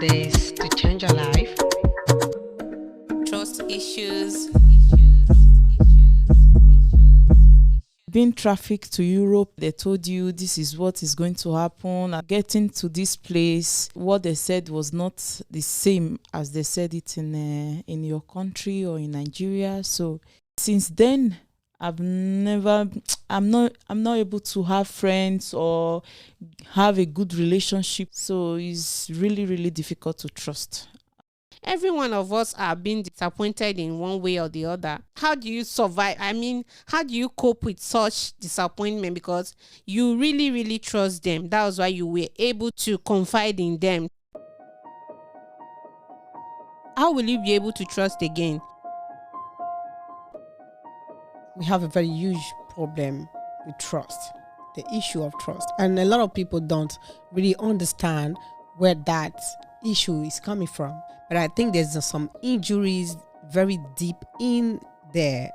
this to change your life? Trust issues. Being trafficked to Europe, they told you this is what is going to happen. Getting to this place, what they said was not the same as they said it in your country or in Nigeria. So since then, I'm not able to have friends or have a good relationship. So it's really, really difficult to trust. Every one of us are being disappointed in one way or the other. How do you survive? How do you cope with such disappointment? Because you really, really trust them. That was why you were able to confide in them. How will you be able to trust again? We have a very huge problem with trust, the issue of trust. And a lot of people don't really understand where that issue is coming from. But I think there's some injuries very deep in there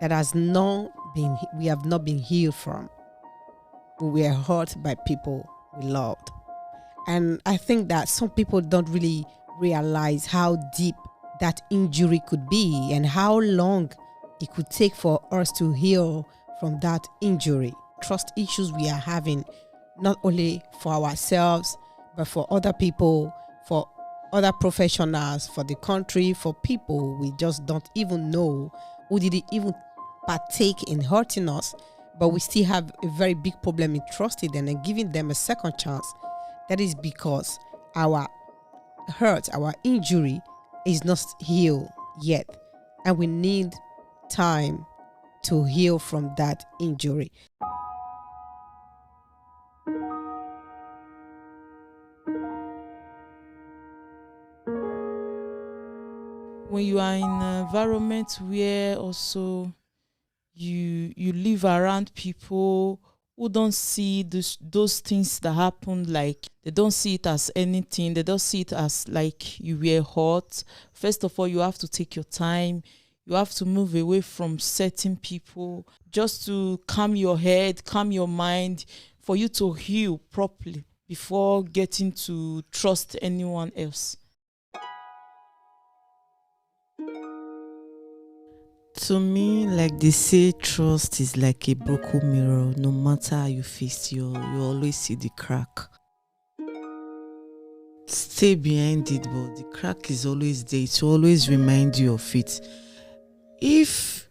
that we have not been healed from. We were hurt by people we loved. And I think that some people don't really realize how deep that injury could be and how long it could take for us to heal from that injury. Trust issues we are having, not only for ourselves, but for other people, for other professionals, for the country, for people we just don't even know who did even partake in hurting us, but we still have a very big problem in trusting them and giving them a second chance. That is because our hurt, our injury is not healed yet, and we need time to heal from that injury. When you are in an environment where also you live around people who don't see those things that happen, like they don't see it as anything, they don't see it as like you were hurt. First of all, you have to take your time. You have to move away from certain people just to calm your head, calm your mind, for you to heal properly before getting to trust anyone else. To me, like they say, trust is like a broken mirror. No matter how you face, you always see the crack. Stay behind it, but the crack is always there. It will always remind you of it. If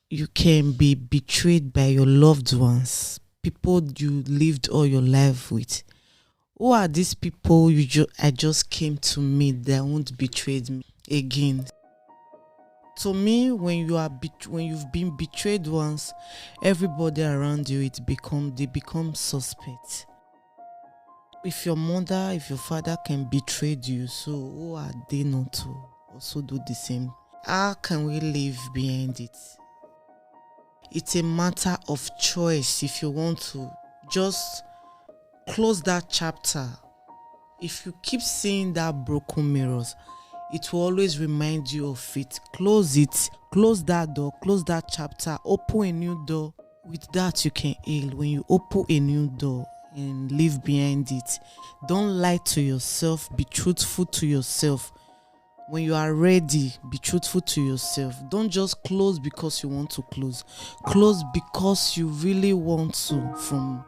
you can be betrayed by your loved ones, people you lived all your life with, who are these people I just came to meet that won't betray me again? To me, when you've been betrayed once, everybody around you they become suspect. If your mother, if your father can betray you, so who are they not to also do the same? How can we live behind it? It's a matter of choice. If you want to just close that chapter, if you keep seeing that broken mirrors, it will always remind you of it. Close it. Close that door. Close that chapter. Open a new door. With that, you can heal. When you open a new door and live behind it, don't lie to yourself. Be truthful to yourself. When you are ready, be truthful to yourself. Don't just close because you want to close. Close because you really want to from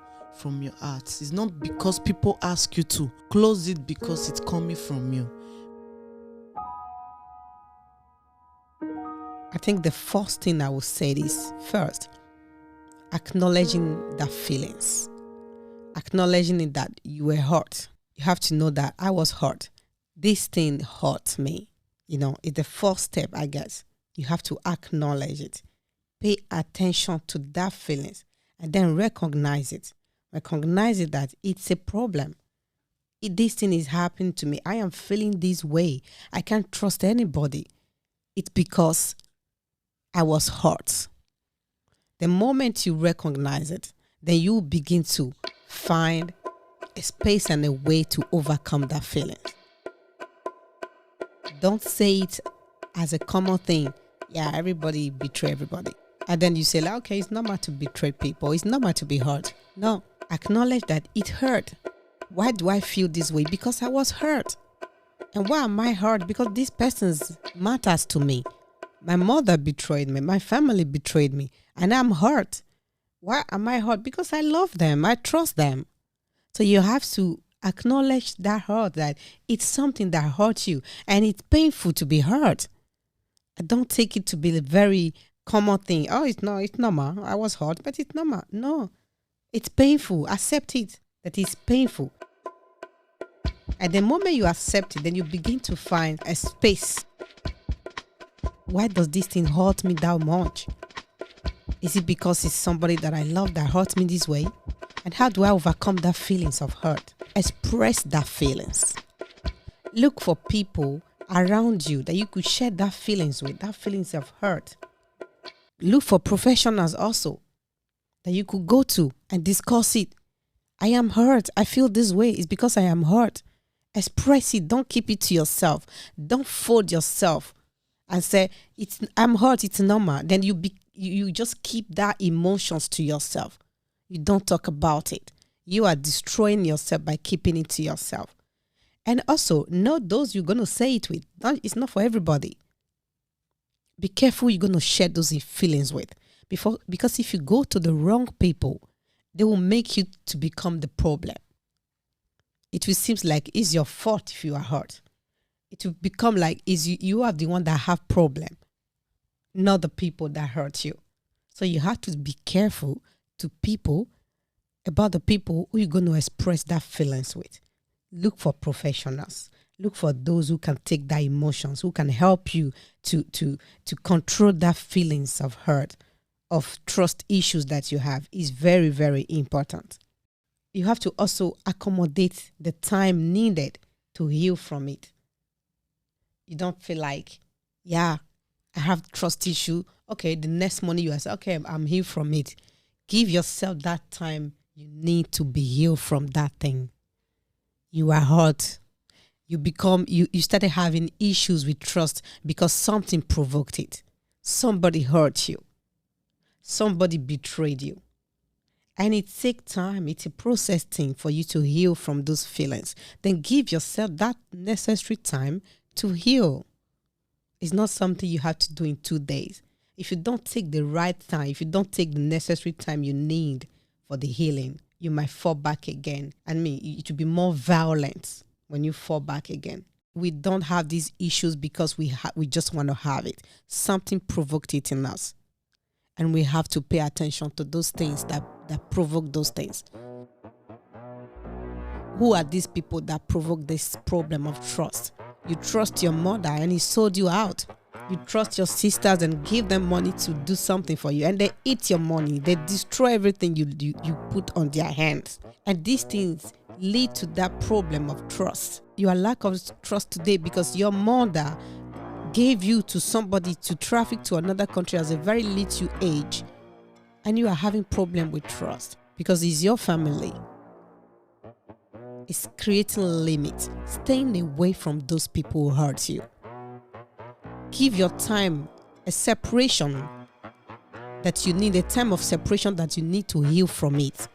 your heart. It's not because people ask you to. Close it because it's coming from you. I think the first thing I would say is, first, acknowledging the feelings. Acknowledging that you were hurt. You have to know that I was hurt. This thing hurt me. It's the first step, I guess. You have to acknowledge it. Pay attention to that feelings and then recognize it. Recognize it that it's a problem. This thing is happening to me. I am feeling this way. I can't trust anybody. It's because I was hurt. The moment you recognize it, then you begin to find a space and a way to overcome that feeling. Don't say it as a common thing. Yeah, everybody betray everybody. And then you say, like, okay, it's normal to betray people. It's normal to be hurt. No, acknowledge that it hurt. Why do I feel this way? Because I was hurt. And why am I hurt? Because this person matters to me. My mother betrayed me. My family betrayed me. And I'm hurt. Why am I hurt? Because I love them. I trust them. So you have to acknowledge that hurt, that it's something that hurts you. And it's painful to be hurt. I don't take it to be a very common thing. Oh, it's normal. I was hurt, but it's normal. No, it's painful. Accept it, that it's painful. At the moment you accept it, then you begin to find a space. Why does this thing hurt me that much? Is it because it's somebody that I love that hurts me this way? And how do I overcome that feelings of hurt? Express that feelings. Look for people around you that you could share that feelings with, that feelings of hurt. Look for professionals also that you could go to and discuss it. I am hurt. I feel this way. It's because I am hurt. Express it. Don't keep it to yourself. Don't fold yourself and say, I'm hurt. It's normal. Then you just keep that emotions to yourself. You don't talk about it. You are destroying yourself by keeping it to yourself. And also, know those you're going to say it with. It's not for everybody. Be careful you're going to share those feelings with. Because if you go to the wrong people, they will make you to become the problem. It will seem like it's your fault if you are hurt. It will become like you are the one that have problem, not the people that hurt you. So you have to be careful to people about the people who you're going to express that feelings with. Look for professionals. Look for those who can take that emotions, who can help you to control that feelings of hurt, of trust issues that you have. Is very, very important. You have to also accommodate the time needed to heal from it. You don't feel like, I have trust issue. Okay, the next morning you say, okay, I'm healed from it. Give yourself that time you need to be healed from that thing. You are hurt. You started having issues with trust because something provoked it. Somebody hurt you. Somebody betrayed you. And it takes time. It's a process thing for you to heal from those feelings. Then give yourself that necessary time to heal. It's not something you have to do in 2 days. If you don't take the right time, if you don't take the necessary time you need for the healing, you might fall back again. It will be more violent when you fall back again. We don't have these issues because we just want to have it. Something provoked it in us. And we have to pay attention to those things that provoke those things. Who are these people that provoke this problem of trust? You trust your mother and he sold you out. You trust your sisters and give them money to do something for you. And they eat your money. They destroy everything you put on their hands. And these things lead to that problem of trust. Your lack of trust today because your mother gave you to somebody to traffic to another country at a very little age, and you are having problem with trust because it's your family. It's creating limits, staying away from those people who hurt you. Give your time a separation that you need, a time of separation that you need to heal from it.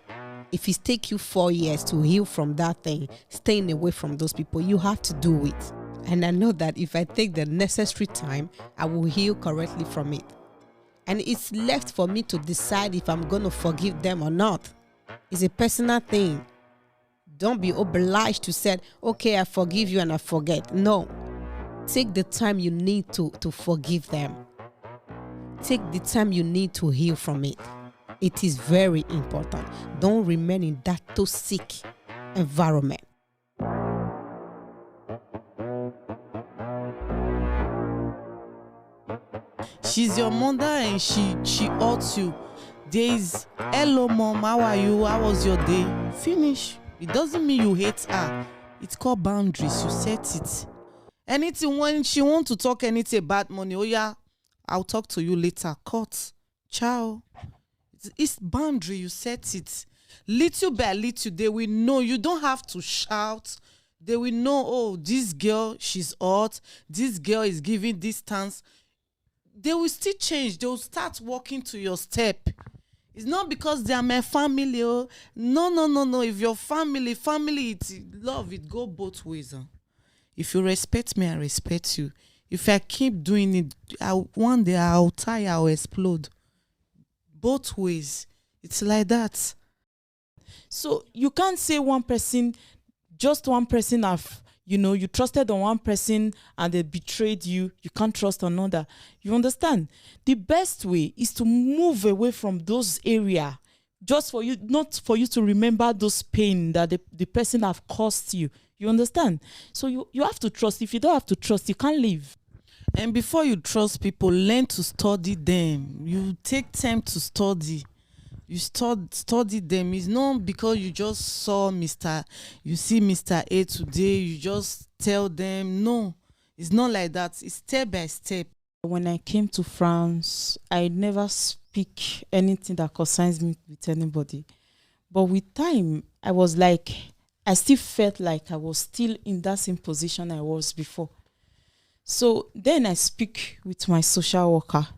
If it takes you 4 years to heal from that thing, staying away from those people, you have to do it. And I know that if I take the necessary time, I will heal correctly from it. And it's left for me to decide if I'm going to forgive them or not. It's a personal thing. Don't be obliged to say, okay, I forgive you and I forget. No. Take the time you need to forgive them. Take the time you need to heal from it. It is very important. Don't remain in that toxic environment. She's your mother and she hurts you. There's, hello mom, how are you? How was your day? Finish. It doesn't mean you hate her. It's called boundaries. You set it. Anything when she wants to talk anything about money, oh yeah, I'll talk to you later. Cut. Ciao. It's boundary. You set it. Little by little, they will know. You don't have to shout. They will know, oh, this girl, she's hot. This girl is giving distance. They will still change. They will start walking to your step. It's not because they are my family. Oh, no. If your family, it's love. It go both ways. If you respect me, I respect you. If I keep doing it, one day I'll tire, I'll explode. Both ways. It's like that. So you can't say just one person you trusted on one person and they betrayed you. You can't trust another. You understand? The best way is to move away from those areas, just for you, not for you to remember those pain that the person have caused you. You understand? So you have to trust. If you don't have to trust, you can't live. And before you trust people, learn to study them. You take time to study. You study them. It's not because you just you see Mr. A today, you just tell them. No, it's not like that. It's step by step. When I came to France, I never speak anything that concerns me with anybody. But with time, I still felt like I was still in that same position I was before. So then I speak with my social worker.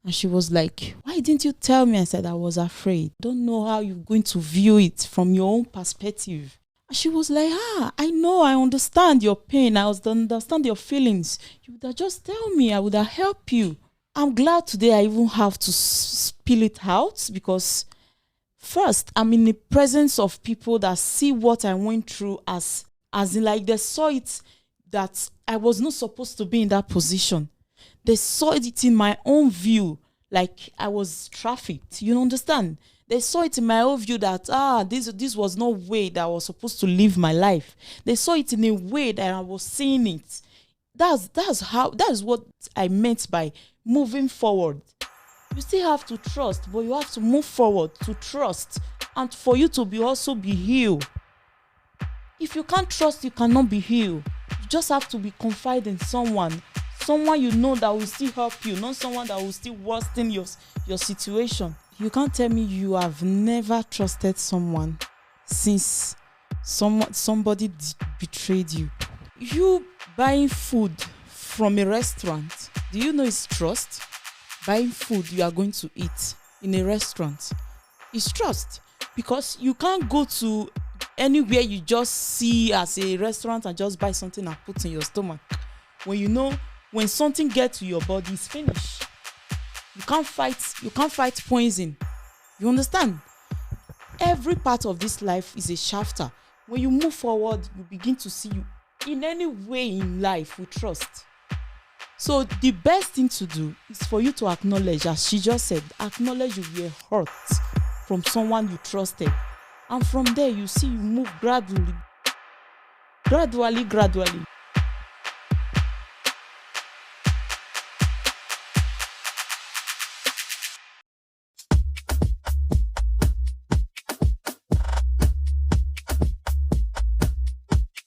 And she was like, why didn't you tell me? I said, I was afraid. I don't know how you're going to view it from your own perspective. And she was like, I know, I understand your pain. I understand your feelings. You would have just tell me. I would have helped you. I'm glad today I even have to spill it out, because first, I'm in the presence of people that see what I went through as in like they saw it that I was not supposed to be in that position. They saw it in my own view, like I was trafficked. You understand? They saw it in my own view that this was no way that I was supposed to live my life. They saw it in a way that I was seeing it. That's what I meant by moving forward. You still have to trust, but you have to move forward to trust, and for you to be healed. If you can't trust, you cannot be healed. You just have to be confiding in someone you know that will still help you, not someone that will still worsen your situation. You can't tell me you have never trusted someone since somebody betrayed you. You buying food from a restaurant, do you know it's trust? Buying food you are going to eat in a restaurant is trust, because you can't go to anywhere you just see as a restaurant and just buy something and put in your stomach. When something gets to your body, it's finished. You can't fight poison. You understand? Every part of this life is a chapter. When you move forward, you begin to see you in any way in life with trust. So the best thing to do is for you to acknowledge, as she just said, acknowledge you were hurt from someone you trusted. And from there, you see you move gradually.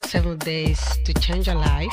7 days to change your life.